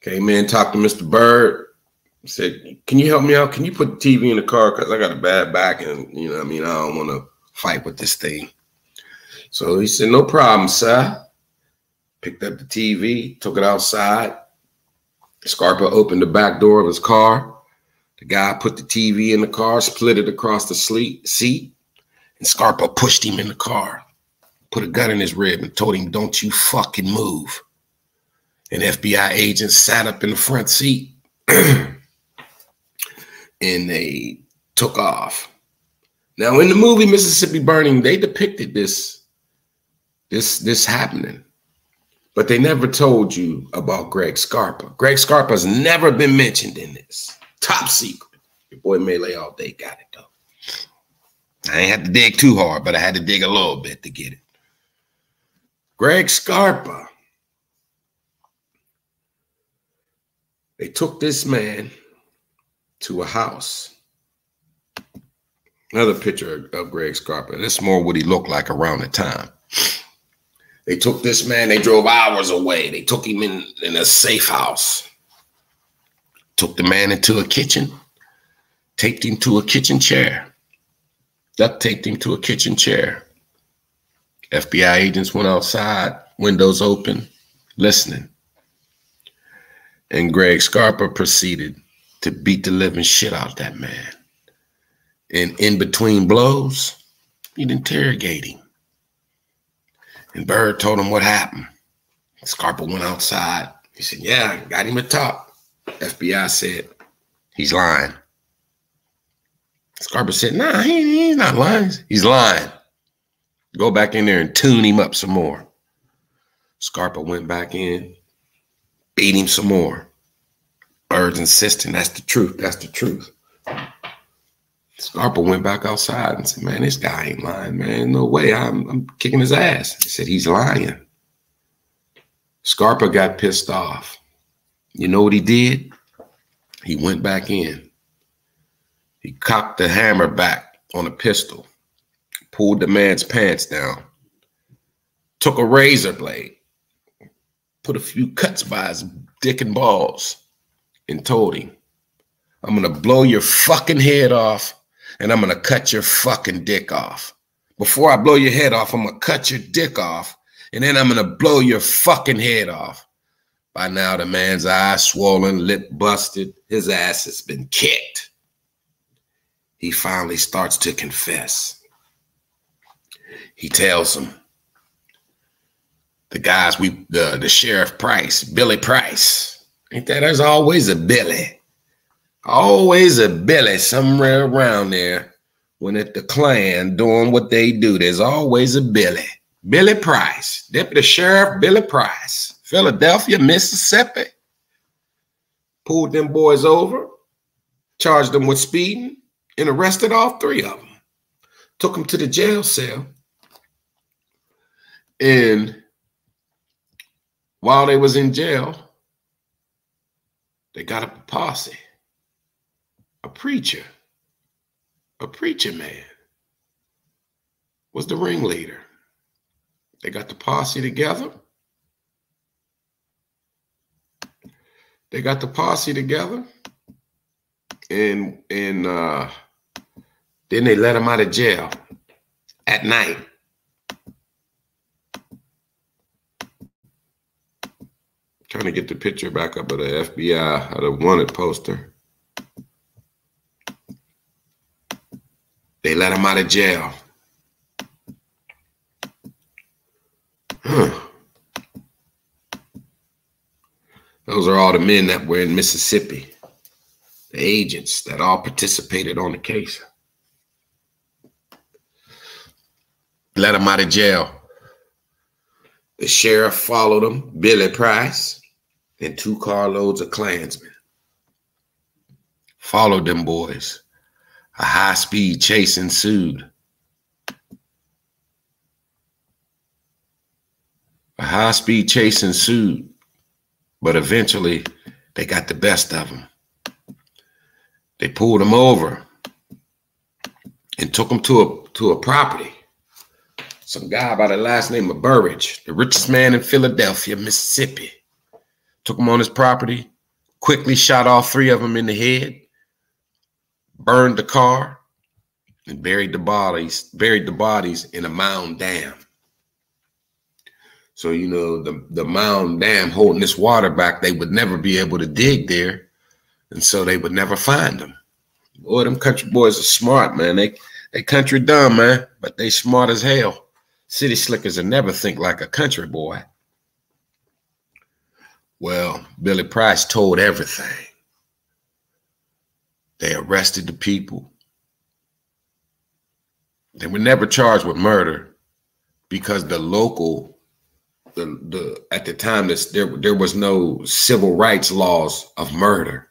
Came in, talked to Mr. Bird. Said, can you help me out? Can you put the TV in the car? Because I got a bad back and, you know what I mean, I don't want to fight with this thing. So he said, no problem, sir. Picked up the TV, took it outside. Scarpa opened the back door of his car. The guy put the TV in the car, split it across the seat, and Scarpa pushed him in the car, put a gun in his rib and told him, don't you fucking move. An FBI agent sat up in the front seat and they took off. Now, in the movie Mississippi Burning, they depicted this happening, but they never told you about Greg Scarpa. Greg Scarpa's never been mentioned in this. Top secret. Your boy Melee all day got it, though. I ain't had to dig too hard, but I had to dig a little bit to get it. Greg Scarpa. They took this man to a house. Another picture of Greg Scarpa. This is more what he looked like around the time. They took this man, they drove hours away. They took him in a safe house. Took the man into a kitchen, taped him to a kitchen chair. Duct taped him to a kitchen chair. FBI agents went outside, windows open, listening. And Greg Scarpa proceeded to beat the living shit out of that man. And in between blows, he'd interrogate him. And Bird told him what happened. Scarpa went outside. He said, yeah, got him to talk. FBI said, he's lying. Scarpa said, nah, he's not lying. He's lying. Go back in there and tune him up some more. Scarpa went back in, beat him some more. Bird's insisting, that's the truth, that's the truth. Scarpa went back outside and said, man, this guy ain't lying, man. No way, I'm kicking his ass. He said, he's lying. Scarpa got pissed off. You know what he did? He went back in. He cocked the hammer back on a pistol, pulled the man's pants down, took a razor blade, put a few cuts by his dick and balls, and told him, I'm going to blow your fucking head off and I'm going to cut your fucking dick off. Before I blow your head off, I'm going to cut your dick off and then I'm going to blow your fucking head off. By now, the man's eyes swollen, lip busted. His ass has been kicked. He finally starts to confess. He tells him, the guys, the Sheriff Price, Billy Price, ain't that? There's always a Billy. Always a Billy somewhere around there. When at the Klan doing what they do, there's always a Billy. Billy Price, Deputy Sheriff Billy Price, Philadelphia, Mississippi. Pulled them boys over, charged them with speeding, and arrested all three of them. Took them to the jail cell. And while they was in jail, they got up a posse. A preacher man was the ringleader. They got the posse together. And then they let him out of jail at night. Trying to get the picture back up of the FBI, of the wanted poster. They let him out of jail. Those are all the men that were in Mississippi. The agents that all participated on the case. Let him out of jail. The sheriff followed him, Billy Price, and 2 carloads of Klansmen. Followed them boys. A high-speed chase ensued. But eventually they got the best of him. They pulled him over and took him to a property. Some guy by the last name of Burridge, the richest man in Philadelphia, Mississippi, took him on his property, quickly shot all 3 of them in the head, burned the car, and buried the bodies in a mound dam. So, you know, the mound dam holding this water back, they would never be able to dig there. And so they would never find them. Boy, them country boys are smart, man. They country dumb, man, but they smart as hell. City slickers will never think like a country boy. Well, Billy Price told everything. They arrested the people. They were never charged with murder because the local, at the time, there was no civil rights laws of murder.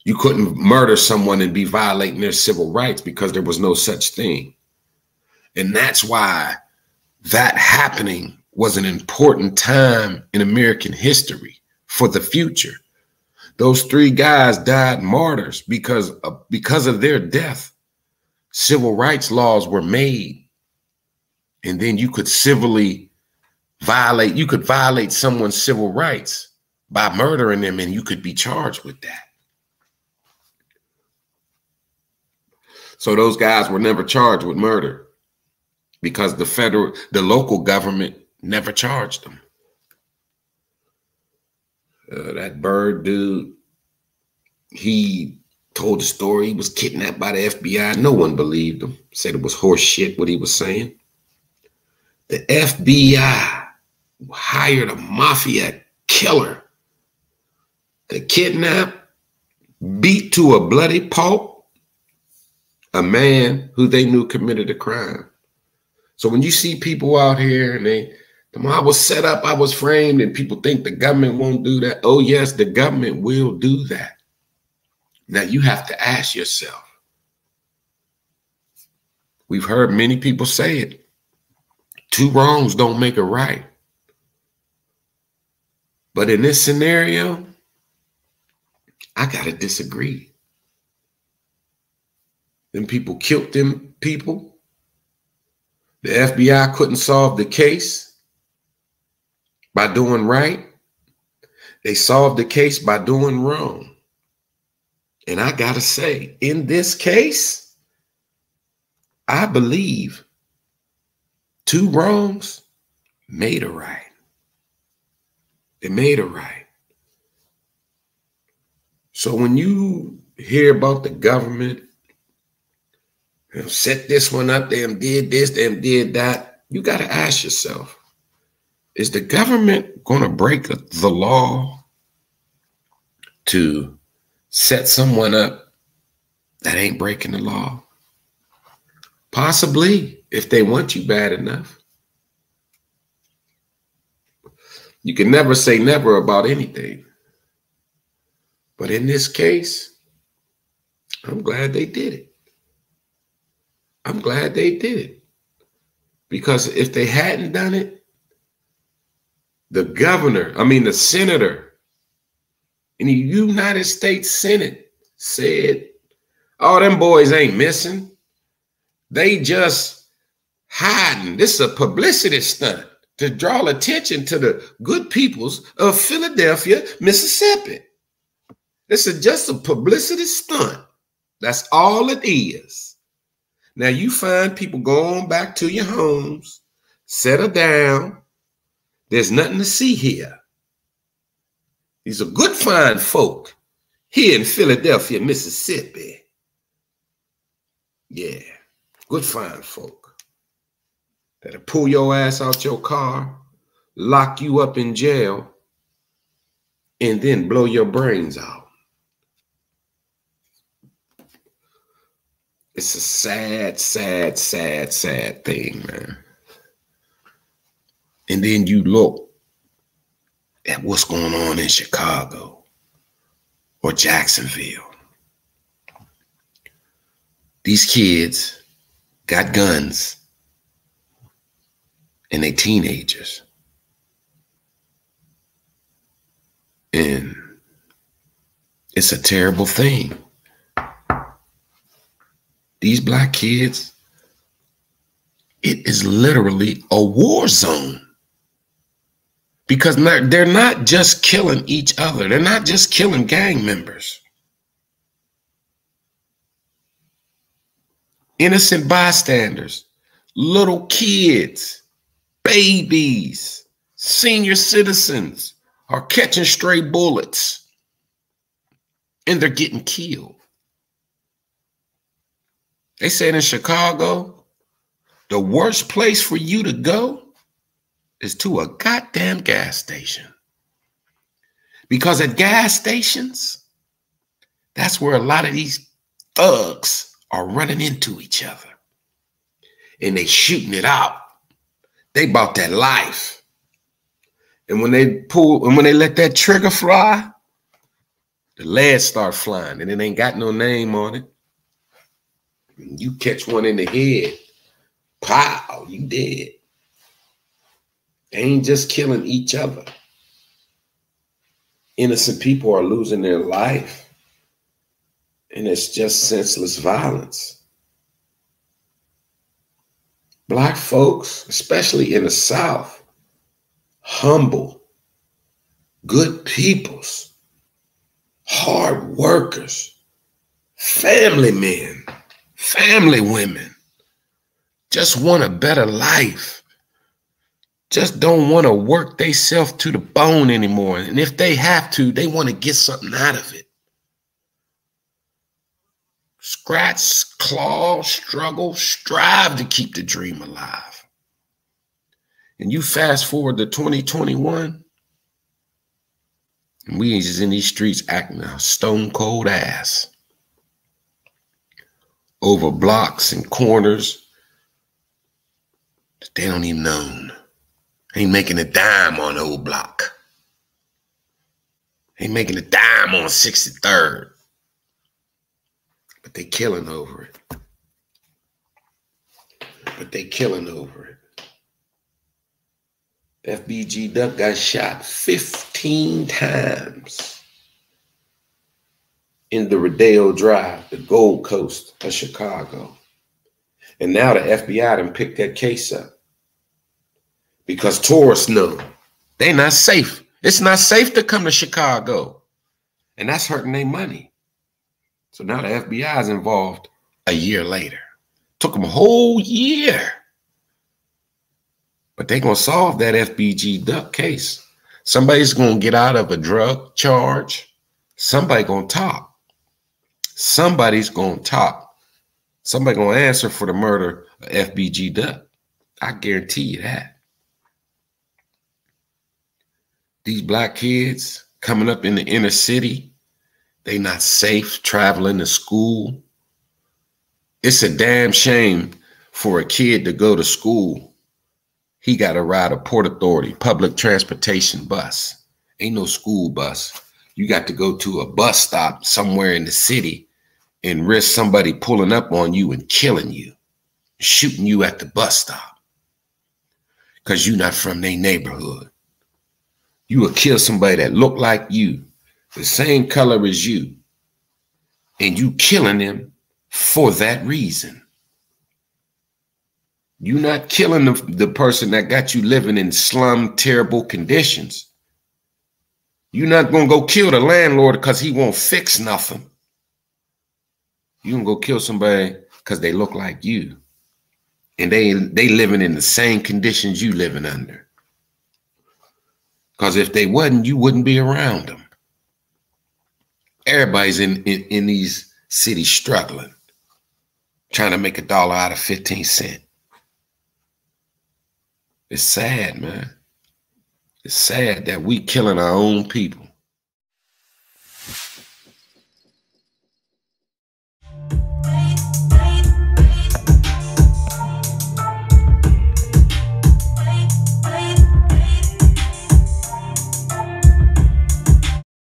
You couldn't murder someone and be violating their civil rights because there was no such thing. And that's why that happening was an important time in American history for the future. Those 3 guys died martyrs because of their death. Civil rights laws were made. And then you could violate someone's civil rights by murdering them, and you could be charged with that. So those guys were never charged with murder because the local government never charged them. That Bird dude, he told the story. He was kidnapped by the FBI. No one believed him. Said it was horse shit what he was saying. The FBI hired a mafia killer to kidnap, beat to a bloody pulp a man who they knew committed a crime. So when you see people out here and I was set up, I was framed, and people think the government won't do that. Oh, yes, the government will do that. Now, you have to ask yourself. We've heard many people say it. 2 wrongs don't make a right. But in this scenario, I got to disagree. Them people killed them people. The FBI couldn't solve the case by doing right. They solved the case by doing wrong. And I got to say, in this case, I believe 2 wrongs made a right. They made a right. So when you hear about the government, set this one up, them did this, them did that, you got to ask yourself, is the government going to break the law to set someone up that ain't breaking the law? Possibly, if they want you bad enough. You can never say never about anything. But in this case, I'm glad they did it. I'm glad they did it. Because if they hadn't done it, the senator in the United States Senate said, oh, them boys ain't missing. They just hiding. This is a publicity stunt to draw attention to the good peoples of Philadelphia, Mississippi. This is just a publicity stunt. That's all it is. Now you find people going back to your homes, settle down. There's nothing to see here. These are good, fine folk here in Philadelphia, Mississippi. Yeah, good, fine folk that'll pull your ass out your car, lock you up in jail, and then blow your brains out. It's a sad, sad, sad, sad thing, man. And then you look at what's going on in Chicago or Jacksonville. These kids got guns and they teenagers. And it's a terrible thing. These black kids, it is literally a war zone. Because they're not just killing each other. They're not just killing gang members. Innocent bystanders, little kids, babies, senior citizens are catching stray bullets and they're getting killed. They said in Chicago, the worst place for you to go is to a goddamn gas station. Because at gas stations, that's where a lot of these thugs are running into each other. And they shooting it out. They bought that life. And when they let that trigger fly, the lead start flying and it ain't got no name on it. You catch one in the head, pow, you dead. They ain't just killing each other. Innocent people are losing their life. And it's just senseless violence. Black folks, especially in the South, humble, good peoples, hard workers, family men, family women, just want a better life. Just don't want to work themselves to the bone anymore. And if they have to, they want to get something out of it. Scratch, claw, struggle, strive to keep the dream alive. And you fast forward to 2021, and we just in these streets acting a stone cold ass. Over blocks and corners that they don't even own. Ain't making a dime on the old block. Ain't making a dime on 63rd. But they killing over it. FBG Duck got shot 15 times in the Rodeo Drive, the Gold Coast of Chicago. And now the FBI done picked that case up. Because tourists know they not safe. It's not safe to come to Chicago. And that's hurting their money. So now the FBI is involved a year later. Took them a whole year. But they're going to solve that FBG Duck case. Somebody's going to get out of a drug charge. Somebody's going to talk. Somebody's going to talk. Somebody's going to answer for the murder of FBG Duck. I guarantee you that. These black kids coming up in the inner city, they not safe traveling to school. It's a damn shame for a kid to go to school. He got to ride a Port Authority public transportation bus. Ain't no school bus. You got to go to a bus stop somewhere in the city and risk somebody pulling up on you and killing you, shooting you at the bus stop because you're not from their neighborhood. You will kill somebody that look like you, the same color as you, and you killing them for that reason. You're not killing the person that got you living in slum, terrible conditions. You're not going to go kill the landlord because he won't fix nothing. You're going to go kill somebody because they look like you. And they living in the same conditions you living under. Because if they wasn't, you wouldn't be around them. Everybody's in these cities struggling, trying to make $1 out of 15 cents. It's sad, man. It's sad that we killing our own people.